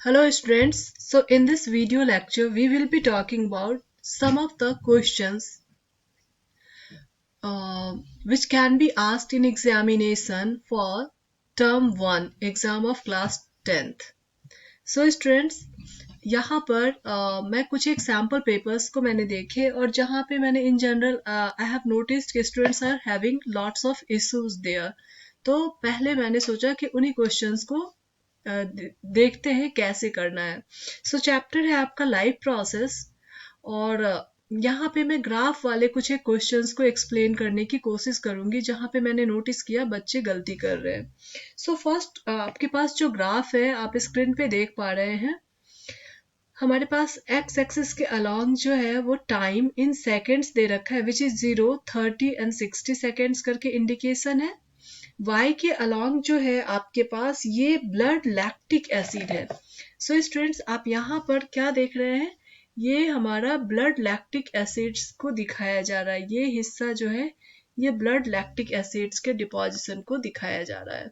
Hello students, so in this video lecture we will be talking about some of the questions which can be asked in examination for term 1 exam of class 10th. So students, यहाँ पर मैं कुछ एक sample papers को मैंने देखे और जहाँ पे मैंने in general I have noticed कि students are having lots of issues there. तो पहले मैंने सोचा कि उन्हीं क्वेश्चंस को देखते हैं कैसे करना है। सो चैप्टर है आपका लाइफ प्रोसेस और यहाँ पे मैं ग्राफ वाले कुछ एक क्वेश्चंस को एक्सप्लेन करने की कोशिश करूंगी जहाँ पे मैंने नोटिस किया बच्चे गलती कर रहे हैं। सो फर्स्ट आपके पास जो ग्राफ है आप स्क्रीन पे देख पा रहे हैं। हमारे पास एक्स एक्सिस के अलोंग जो है वो टाइम इन सेकेंड्स दे रखा है विच इज 0, 30 एंड 60 सेकेंड्स करके इंडिकेशन है। Y के अलोंग जो है आपके पास ये ब्लड लैक्टिक एसिड है। सो स्टूडेंट्स आप यहाँ पर क्या देख रहे हैं, ये हमारा ब्लड लैक्टिक एसिड्स को दिखाया जा रहा है। ये हिस्सा जो है ये ब्लड लैक्टिक एसिड्स के डिपोजिशन को दिखाया जा रहा है।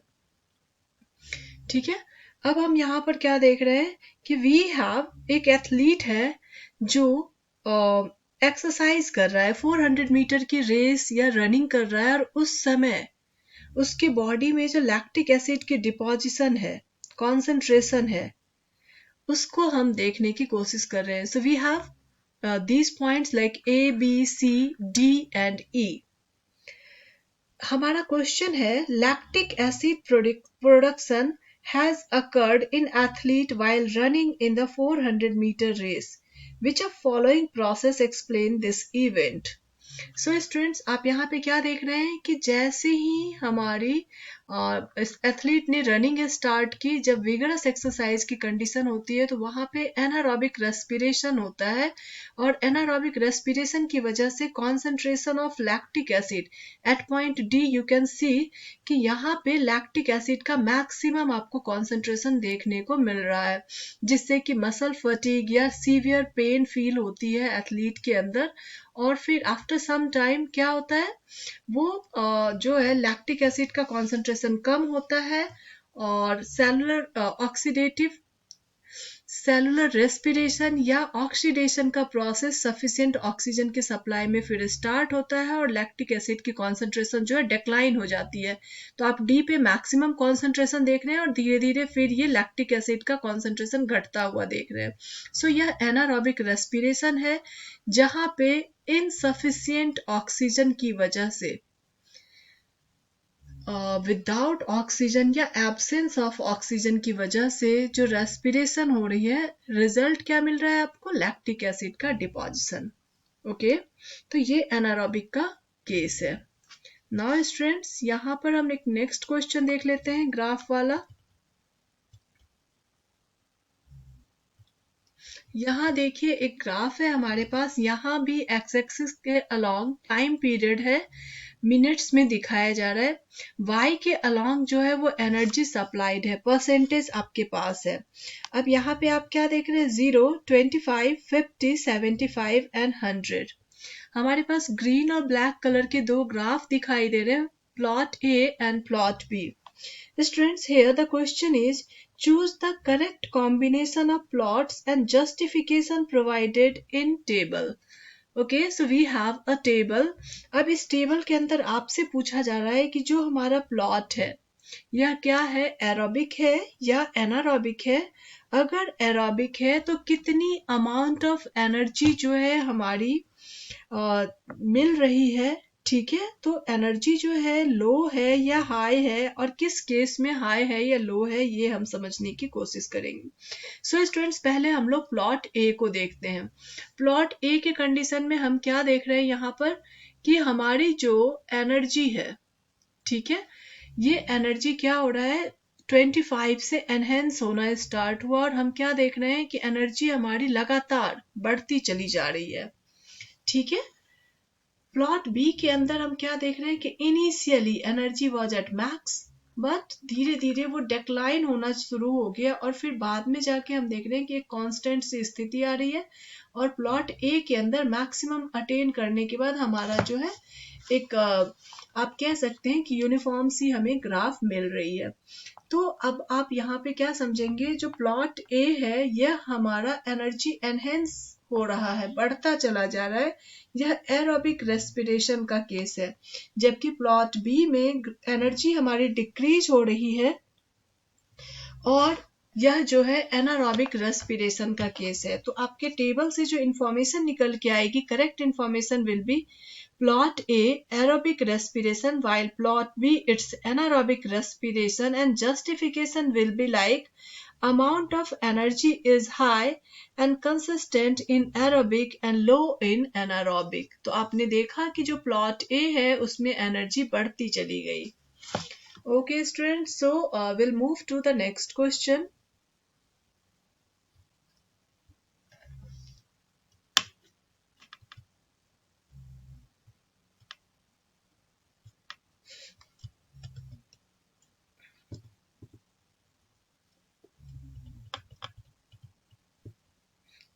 ठीक है, अब हम यहाँ पर क्या देख रहे हैं कि वी हैव एक एथलीट है जो एक्सरसाइज कर रहा है, 400 मीटर की रेस या रनिंग कर रहा है और उस समय उसके बॉडी में जो लैक्टिक एसिड की डिपोजिशन है, कॉन्सेंट्रेशन है, उसको हम देखने की कोशिश कर रहे हैं। So we have these points like A B C D and E. हमारा क्वेश्चन है lactic acid production has occurred in athlete while running in the 400-meter race. Which of following process explain this event? So students आप यहाँ पे क्या देख रहे हैं कि जैसे ही हमारी एथलीट ने रनिंग स्टार्ट की, जब विगरस एक्सरसाइज की कंडीशन होती है तो वहां पे एनारोबिक रेस्पिरेशन होता है और एनारोबिक रेस्पिरेशन की वजह से concentration of lactic acid at point D you can see कि यहाँ पे लैक्टिक एसिड का मैक्सिमम आपको कॉन्सेंट्रेशन देखने को मिल रहा है, जिससे कि मसल फटीग या सीवियर पेन फील होती है एथलीट के अंदर। और फिर आफ्टर सम टाइम क्या होता है, वो जो है लैक्टिक एसिड का कॉन्सेंट्रेशन कम होता है और सेलुलर रेस्पिरेशन या ऑक्सीडेशन का प्रोसेस सफिशिएंट ऑक्सीजन के सप्लाई में फिर स्टार्ट होता है और लैक्टिक एसिड की कॉन्सेंट्रेशन जो है डिक्लाइन हो जाती है। तो आप डी पे मैक्सिमम कॉन्सेंट्रेशन देख रहे हैं और धीरे धीरे फिर ये लैक्टिक एसिड का कॉन्सेंट्रेशन घटता हुआ देख रहे हैं। सो यह एनारोबिक रेस्पिरेशन है जहां पे इनसफिशिएंट ऑक्सीजन की वजह से विदाउट ऑक्सीजन या एब्सेंस ऑफ ऑक्सीजन की वजह से जो रेस्पिरेशन हो रही है, रिजल्ट क्या मिल रहा है आपको, लैक्टिक एसिड का डिपोजिशन। ओके, तो ये एनारोबिक का केस है। नाउ स्टूडेंट्स यहाँ पर हम एक नेक्स्ट क्वेश्चन देख लेते हैं ग्राफ वाला। यहाँ देखिए एक ग्राफ है हमारे पास, यहाँ भी एक्स एक्सिस के अलोंग टाइम पीरियड है, मिनट्स में दिखाया जा रहा है। वाई के अलोंग जो है वो एनर्जी सप्लाइड है, परसेंटेज आपके पास है। अब यहाँ पे आप क्या देख रहे हैं, 0, 25, 50, 75 एंड 100। हमारे पास ग्रीन और ब्लैक कलर के दो ग्राफ दिखाई दे रहे हैं, plot A and plot B. Students, here the question is choose the correct combination of plots and justification provided in table. Okay, so we have a table. अब इस table के अंदर आपसे पूछा जा रहा है कि जो हमारा प्लॉट है यह क्या है, एरोबिक है या एनारोबिक है। अगर एरोबिक है तो कितनी अमाउंट ऑफ एनर्जी जो है हमारी मिल रही है। ठीक है, तो एनर्जी जो है लो है या हाई है और किस केस में हाई है या लो है ये हम समझने की कोशिश करेंगे। सो स्टूडेंट्स पहले हम लोग प्लॉट ए को देखते हैं। प्लॉट ए के कंडीशन में हम क्या देख रहे हैं यहाँ पर कि हमारी जो एनर्जी है, ठीक है, ये एनर्जी क्या हो रहा है, 25 से एनहेंस होना स्टार्ट हुआ और हम क्या देख रहे हैं कि एनर्जी हमारी लगातार बढ़ती चली जा रही है। ठीक है, प्लॉट बी के अंदर हम क्या देख रहे हैं कि initially energy was at max but धीरे धीरे वो डिक्लाइन होना शुरू हो गया और फिर बाद में जाके हम देख रहे हैं कि एक कांस्टेंट सी स्थिति आ रही है और प्लॉट ए के अंदर मैक्सिमम अटेन करने के बाद हमारा जो है एक आप कह सकते हैं कि यूनिफॉर्म सी हमें ग्राफ मिल रही है। तो अब आप यहाँ पे क्या समझेंगे, जो प्लॉट ए है यह हमारा एनर्जी एनहेंस हो रहा है, बढ़ता चला जा रहा है, यह एरोबिक रेस्पिरेशन का केस है। जबकि प्लॉट बी में एनर्जी हमारी डिक्रीज हो रही है और यह जो है एनारोबिक रेस्पिरेशन का केस है। तो आपके टेबल से जो इंफॉर्मेशन निकल के आएगी, correct information will be plot A aerobic respiration while plot B it's anaerobic respiration, and justification will be like amount of energy is high and consistent in aerobic and low in anaerobic। तो आपने देखा कि जो plot A है उसमें energy बढ़ती चली गई। Okay students, so we'll move to the next question।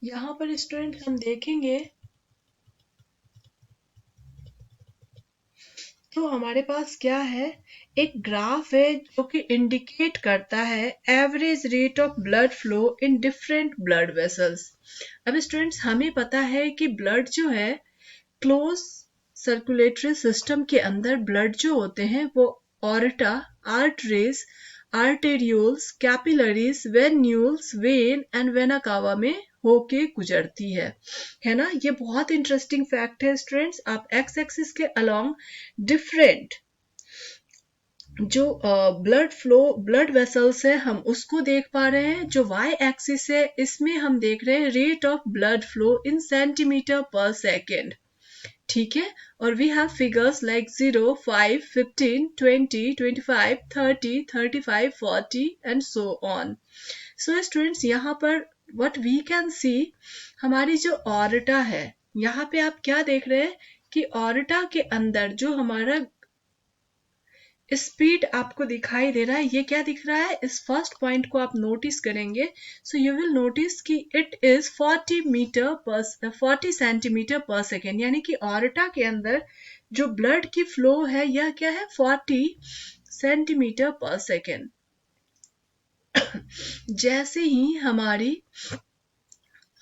यहाँ पर स्टूडेंट हम देखेंगे तो हमारे पास क्या है, एक ग्राफ है जो कि इंडिकेट करता है average rate of blood flow in different blood vessels. अब स्टूडेंट्स हमें पता है कि ब्लड जो है क्लोज सर्कुलेटरी सिस्टम के अंदर ब्लड जो होते हैं वो aorta, arteries, arterioles, capillaries, venules, when and vena cava में होके गुजरती है ना। ये बहुत इंटरेस्टिंग फैक्ट है स्टूडेंट्स। आप एक्स एक्सिस के अलोंग डिफरेंट जो ब्लड फ्लो ब्लड वेसल्स है हम उसको देख पा रहे हैं। जो वाई एक्सिस है इसमें हम देख रहे हैं rate of blood flow in centimetre per second, ठीक है। और we have figures like 0, 5, 15, 20, 25, 30, 35, 40 and so on. So students यहाँ पर व्हाट वी कैन सी, हमारी जो ऑर्टा है, यहाँ पे आप क्या देख रहे हैं कि ऑर्टा के अंदर जो हमारा स्पीड आपको दिखाई दे रहा है, ये क्या दिख रहा है, इस फर्स्ट पॉइंट को आप नोटिस करेंगे। सो यू विल नोटिस कि it is 40 centimetre per second, यानी कि ऑर्टा के अंदर जो ब्लड की फ्लो है यह क्या है, 40 सेंटीमीटर पर सेकेंड। जैसे ही हमारी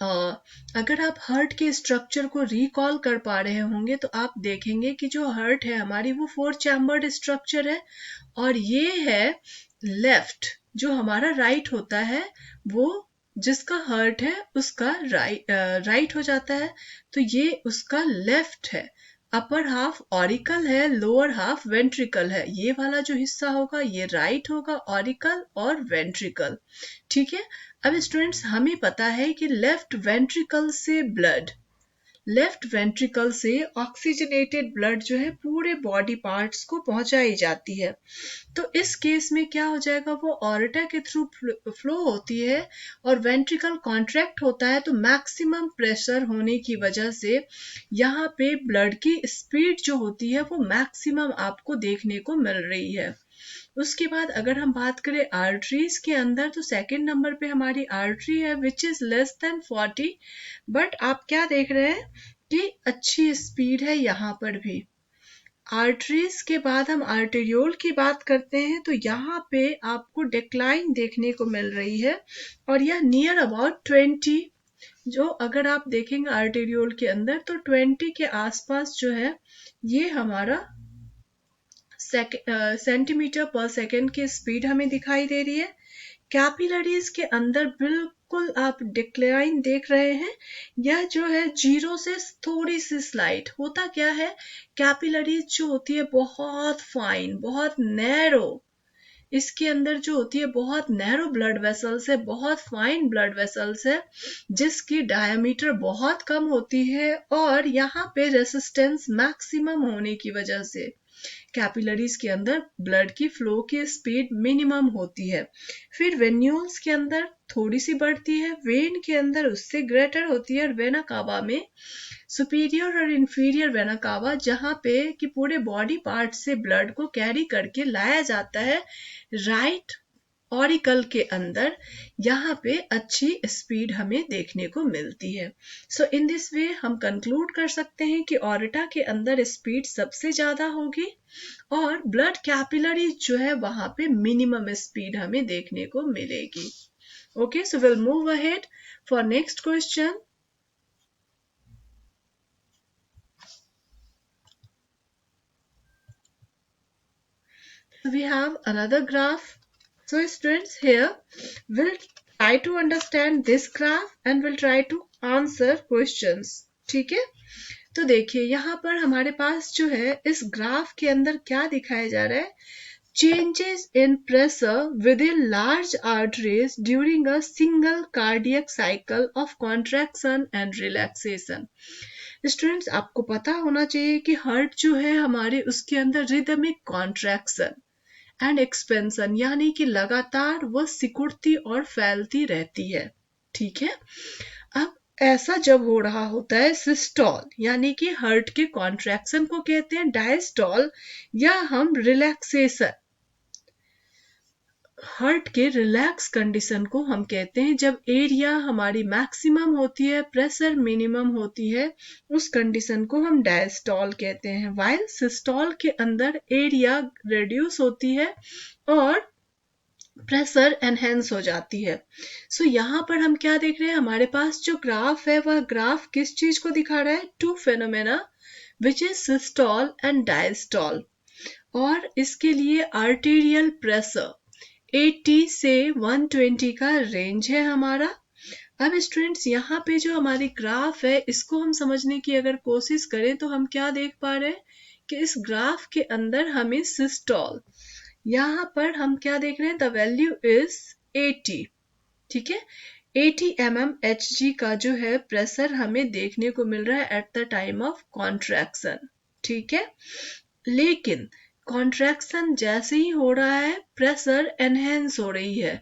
अगर आप हार्ट के स्ट्रक्चर को रिकॉल कर पा रहे होंगे तो आप देखेंगे कि जो हार्ट है हमारी वो 4 चैम्बर्ड स्ट्रक्चर है, और ये है लेफ्ट, जो हमारा राइट होता है वो जिसका हार्ट है उसका राइट हो जाता है, तो ये उसका लेफ्ट है। अपर हाफ ऑरिकल है, लोअर हाफ वेंट्रिकल है। ये वाला जो हिस्सा होगा ये राइट होगा, ऑरिकल और वेंट्रिकल, ठीक है। अब स्टूडेंट्स हमें पता है कि लेफ्ट वेंट्रिकल से ऑक्सीजनेटेड ब्लड जो है पूरे बॉडी पार्ट्स को पहुंचाई जाती है। तो इस केस में क्या हो जाएगा, वो ऑर्टा के थ्रू फ्लो होती है और वेंट्रिकल कॉन्ट्रैक्ट होता है, तो मैक्सिमम प्रेशर होने की वजह से यहाँ पे ब्लड की स्पीड जो होती है वो मैक्सिमम आपको देखने को मिल रही है। उसके बाद अगर हम बात करें आर्टरीज के अंदर, तो सेकंड नंबर पे हमारी आर्टरी है which is less than 40, but आप क्या देख रहे हैं कि अच्छी स्पीड है यहाँ पर भी। आर्टरीज के बाद हम आर्टेरियोल की बात करते हैं, तो यहाँ पे आपको डिक्लाइन देखने को मिल रही है और यह नियर अबाउट 20, जो अगर आप देखेंगे आर्टेरियोल के अंदर तो 20 के आसपास जो है ये हमारा सेंटीमीटर पर सेकेंड की स्पीड हमें दिखाई दे रही है। कैपिलरीज के अंदर बिल्कुल आप डिक्लाइन देख रहे हैं, यह जो है 0 से थोड़ी सी स्लाइड होता क्या है, कैपिलरीज जो होती है बहुत फाइन, बहुत नैरो, इसके अंदर जो होती है बहुत नैरो ब्लड वेसल्स है, बहुत फाइन ब्लड वेसल्स है, जिसकी डायमीटर बहुत कम होती है और यहाँ पे रेसिस्टेंस मैक्सिमम होने की वजह से कैपिलरीज के अंदर ब्लड की फ्लो की स्पीड मिनिमम होती है। फिर वेन्यूल्स के अंदर थोड़ी सी बढ़ती है, वेन के अंदर उससे ग्रेटर होती है, और वेना कावा में सुपीरियर और इंफीरियर वेना कावा, जहाँ पे कि पूरे बॉडी पार्ट से ब्लड को कैरी करके लाया जाता है राइट ऑरिकल के अंदर यहाँ पे अच्छी स्पीड हमें देखने को मिलती है। सो इन दिस वे हम कंक्लूड कर सकते हैं कि ऑरिटा के अंदर स्पीड सबसे ज्यादा होगी और ब्लड कैपिलरी जो है वहां पे मिनिमम स्पीड हमें देखने को मिलेगी। Okay, so will move ahead for next question. We have another graph. So students, here we'll try to understand this graph and we'll try to answer questions. ठीक है, तो देखिए यहाँ पर हमारे पास जो है इस ग्राफ के अंदर क्या दिखाया जा रहा है, changes in pressure within large arteries during a single cardiac cycle of contraction and relaxation. Students, आपको पता होना चाहिए कि हार्ट जो है हमारे उसके अंदर रिदमिक कॉन्ट्रैक्शन एंड एक्सपेंशन यानी कि लगातार वह सिकुड़ती और फैलती रहती है। ठीक है, अब ऐसा जब हो रहा होता है सिस्टोल यानी कि हार्ट के कॉन्ट्रैक्शन को कहते हैं डायस्टोल, या हम रिलैक्सेशन हार्ट के रिलैक्स कंडीशन को हम कहते हैं जब एरिया हमारी मैक्सिमम होती है, प्रेशर मिनिमम होती है, उस कंडीशन को हम डायस्टोल कहते हैं। वाइल सिस्टोल के अंदर एरिया रिड्यूस होती है और प्रेशर एनहेंस हो जाती है। सो यहाँ पर हम क्या देख रहे हैं, हमारे पास जो ग्राफ है वह ग्राफ किस चीज को दिखा रहा है, two phenomena which is systole and diastole, और इसके लिए आर्टेरियल प्रेशर 80 से 120 का रेंज है हमारा। अब स्टूडेंट्स, यहाँ पे जो हमारी ग्राफ है इसको हम समझने की अगर कोशिश करें तो हम क्या देख पा रहे हैं कि इस ग्राफ के अंदर हमें सिस्टोल, यहाँ पर हम क्या देख रहे हैं, द वैल्यू इज 80। ठीक है, 80 mmHg का जो है प्रेशर हमें देखने को मिल रहा है at the time of contraction. ठीक है, लेकिन कॉन्ट्रैक्शन जैसे ही हो रहा है प्रेशर एनहेंस हो रही है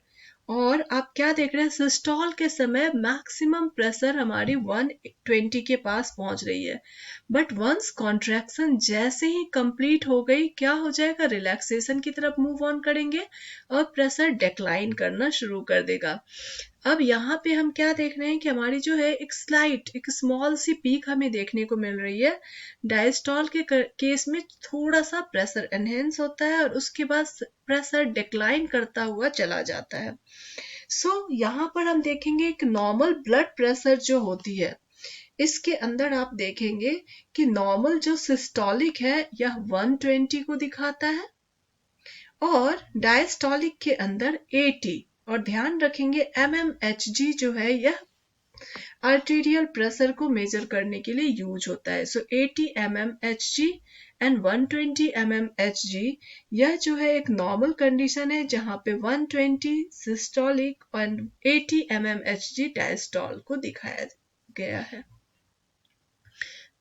और आप क्या देख रहे हैं, सिस्टोल के समय मैक्सिमम प्रेशर हमारी 120 के पास पहुंच रही है, बट वंस कॉन्ट्रैक्शन जैसे ही कंप्लीट हो गई क्या हो जाएगा, रिलैक्सेशन की तरफ मूव ऑन करेंगे और प्रेशर डिक्लाइन करना शुरू कर देगा। अब यहाँ पे हम क्या देख रहे हैं कि हमारी जो है एक स्मॉल सी पीक हमें देखने को मिल रही है। डायस्टोल के केस में थोड़ा सा प्रेशर एनहेंस होता है और उसके बाद प्रेशर डिक्लाइन करता हुआ चला जाता है। सो यहाँ पर हम देखेंगे एक नॉर्मल ब्लड प्रेशर जो होती है, इसके अंदर आप देखेंगे कि नॉर्मल जो सिस्टोलिक है यह 120 को दिखाता है और डायस्टोलिक के अंदर 80, और ध्यान रखेंगे mmHg जो है यह आर्टेरियल प्रेशर को मेजर करने के लिए यूज होता है। सो 80 mmHg एंड 120 mmHg, यह जो है एक नॉर्मल कंडीशन है जहां पे 120 सिस्टोलिक और 80 mmHg डायस्टोल को दिखाया गया है।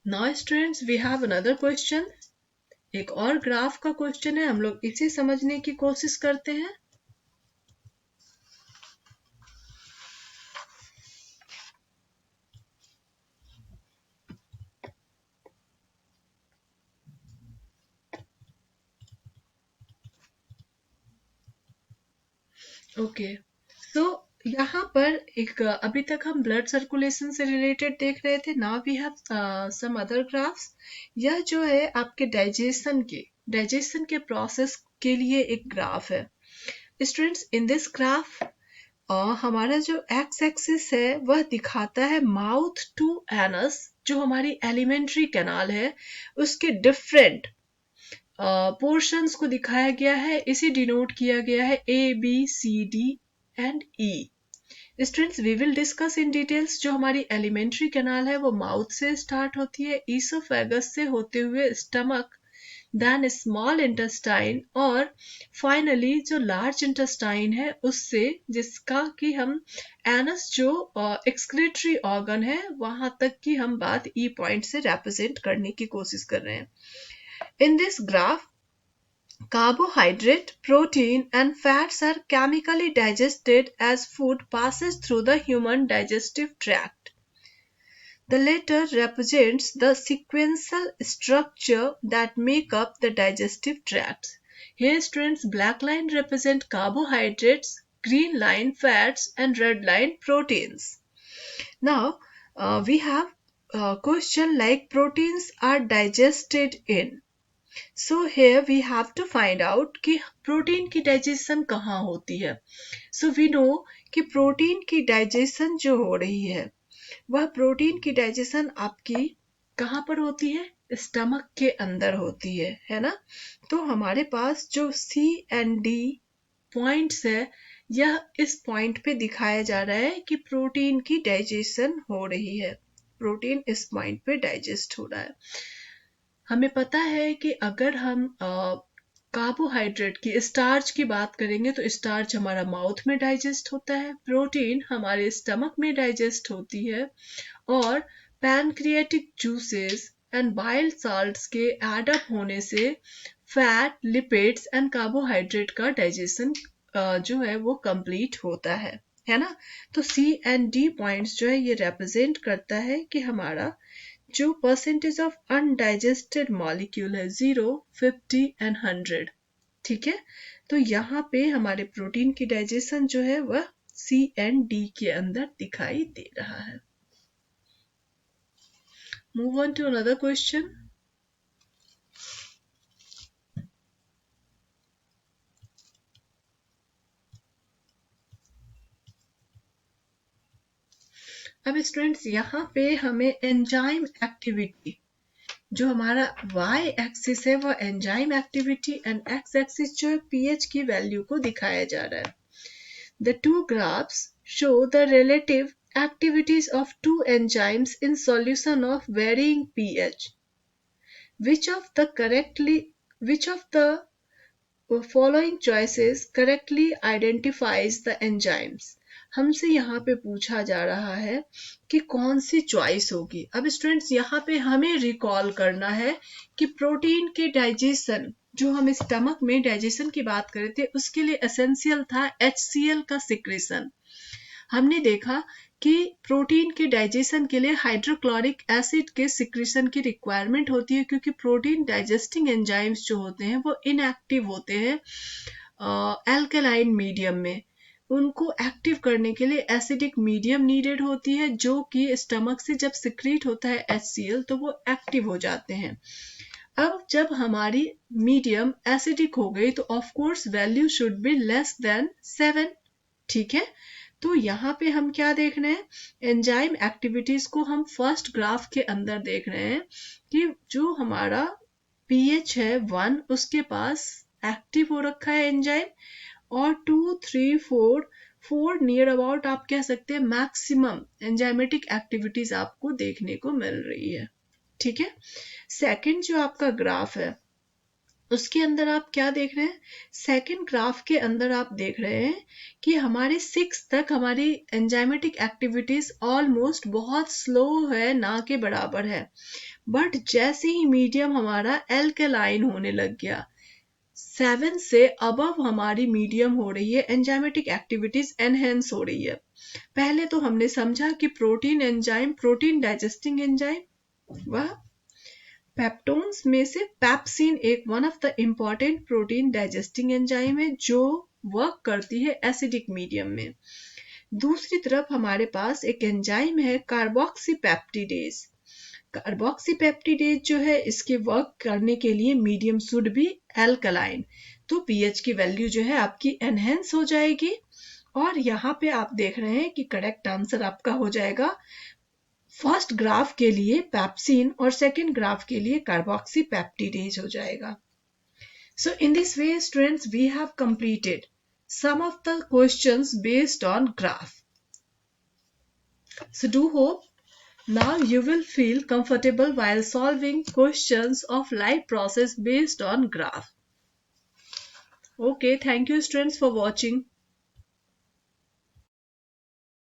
Now students, we have another question. एक और ग्राफ का क्वेश्चन है, हम लोग इसे समझने की कोशिश करते हैं। ओके, सो यहाँ पर एक अभी तक हम ब्लड सर्कुलेशन से रिलेटेड देख रहे थे। Now we have some other graphs. यह जो है आपके डाइजेशन के प्रोसेस के लिए एक ग्राफ है। स्टूडेंट्स, इन दिस ग्राफ हमारा जो एक्स एक्सिस है वह दिखाता है माउथ टू एनस, जो हमारी एलिमेंट्री कैनाल है उसके डिफरेंट पोर्शंस को दिखाया गया है। इसे डिनोट किया गया है ABCD and E। Students, we will discuss in details. जो हमारी एलिमेंट्री कैनाल है वो माउथ से स्टार्ट होती है, ईसोफेगस से होते हुए स्टमक, देन स्मॉल इंटेस्टाइन और फाइनली जो लार्ज इंटेस्टाइन है उससे, जिसका कि हम एनस जो एक्सक्रीटरी ऑर्गन है वहां तक की हम बात E पॉइंट से रिप्रेजेंट करने की कोशिश कर रहे हैं। In this graph, carbohydrate, protein and fats are chemically digested as food passes through the human digestive tract. The latter represents the sequential structure that make up the digestive tract. Here students, black line represent carbohydrates, green line fats, and red line proteins. Now we have a question like proteins are digested in. So here we have to find out कि protein की digestion कहाँ होती है. So we know कि protein की digestion जो हो रही है वह प्रोटीन की डाइजेशन आपकी कहाँ पर होती है, स्टमक के अंदर होती है ना. तो हमारे पास जो सी एंड डी पॉइंट्स है, यह इस पॉइंट पे दिखाया जा रहा है कि प्रोटीन की डाइजेशन हो रही है. प्रोटीन इस पॉइंट पे डाइजेस्ट हो रहा है. हमें पता है कि अगर हम कार्बोहाइड्रेट की, स्टार्च की बात करेंगे तो स्टार्च हमारा माउथ में डाइजेस्ट होता है, प्रोटीन हमारे स्टमक में डाइजेस्ट होती है, और pancreatic juices and bile salts के एड अप होने से फैट, लिपिड्स एंड कार्बोहाइड्रेट का डाइजेशन जो है वो कंप्लीट होता है ना. तो सी एंड डी पॉइंट्स जो है ये रिप्रेजेंट करता है कि हमारा जो परसेंटेज ऑफ अनडाइजेस्टेड मॉलिक्यूल है 0, 50 एंड 100. ठीक है, तो यहाँ पे हमारे प्रोटीन की डाइजेशन जो है वह सी एंड डी के अंदर दिखाई दे रहा है. Move on to another question. अब स्टूडेंट्स यहाँ पे हमें एंजाइम एक्टिविटी, जो हमारा y एक्सिस है वह enzyme activity and x axis जो है pH की वैल्यू को दिखाया जा रहा है. The two graphs show the relative activities of two enzymes in solution of varying pH. Which of the following choices correctly identifies the enzymes? हमसे यहाँ पे पूछा जा रहा है कि कौन सी चॉइस होगी. अब स्टूडेंट्स यहाँ पे हमें रिकॉल करना है कि प्रोटीन के डाइजेशन, जो हम स्टमक में डाइजेशन की बात कर रहे थे, उसके लिए एसेंशियल था HCl का सिक्रेशन. हमने देखा कि प्रोटीन के डाइजेशन के लिए हाइड्रोक्लोरिक एसिड के सिक्रेशन की रिक्वायरमेंट होती है, क्योंकि प्रोटीन डाइजेस्टिंग एंजाइम्स जो होते हैं वो इनएक्टिव होते हैं एल्कलाइन मीडियम में. उनको एक्टिव करने के लिए एसिडिक मीडियम नीडेड होती है, जो कि स्टमक से जब सिक्रीट होता है HCl तो वो एक्टिव हो जाते हैं. अब जब हमारी मीडियम एसिडिक हो गई तो of course value should be less than 7. ठीक है, तो यहाँ पे हम क्या देख रहे हैं, एंजाइम एक्टिविटीज को हम फर्स्ट ग्राफ के अंदर देख रहे हैं कि जो हमारा pH है 1, उसके पास एक्टिव हो रखा है एंजाइम, और 2, 3, 4 नियर अबाउट आप कह सकते हैं मैक्सिमम एंजाइमेटिक एक्टिविटीज आपको देखने को मिल रही है. ठीक है, सेकंड जो आपका ग्राफ है उसके अंदर आप क्या देख रहे हैं, सेकंड ग्राफ के अंदर आप देख रहे हैं कि हमारे 6 तक हमारी एंजाइमेटिक एक्टिविटीज ऑलमोस्ट बहुत स्लो है, ना के बराबर है. बट जैसे ही मीडियम हमारा एल्कलाइन होने लग गया, 7 से अबव हमारी मीडियम हो रही है, एंजाइमेटिक एक्टिविटीज एनहेंस हो रही है. पहले तो हमने समझा कि protein enzyme, protein digesting enzyme, वह पेप्टोन्स में से पेप्सिन एक one of the important protein digesting enzyme है, जो वर्क करती है एसिडिक मीडियम में. दूसरी तरफ हमारे पास एक एंजाइम है कार्बोक्सीपेप्टिडेज. कार्बोक्सीपेप्टिडेज जो है, इसके वर्क करने के लिए मीडियम शुड बी एल्कलाइन, तो pH की वैल्यू जो है आपकी एनहेंस हो जाएगी. और यहाँ पे आप देख रहे हैं कि करेक्ट आंसर आपका हो जाएगा फर्स्ट ग्राफ के लिए पेप्सिन और सेकंड ग्राफ के लिए कार्बोक्सीपेप्टिडेज हो जाएगा. So in this way students we have completed some of the questions based on graph. So do hope now you will feel comfortable while solving questions of life process based on graph. Okay, thank you students for watching.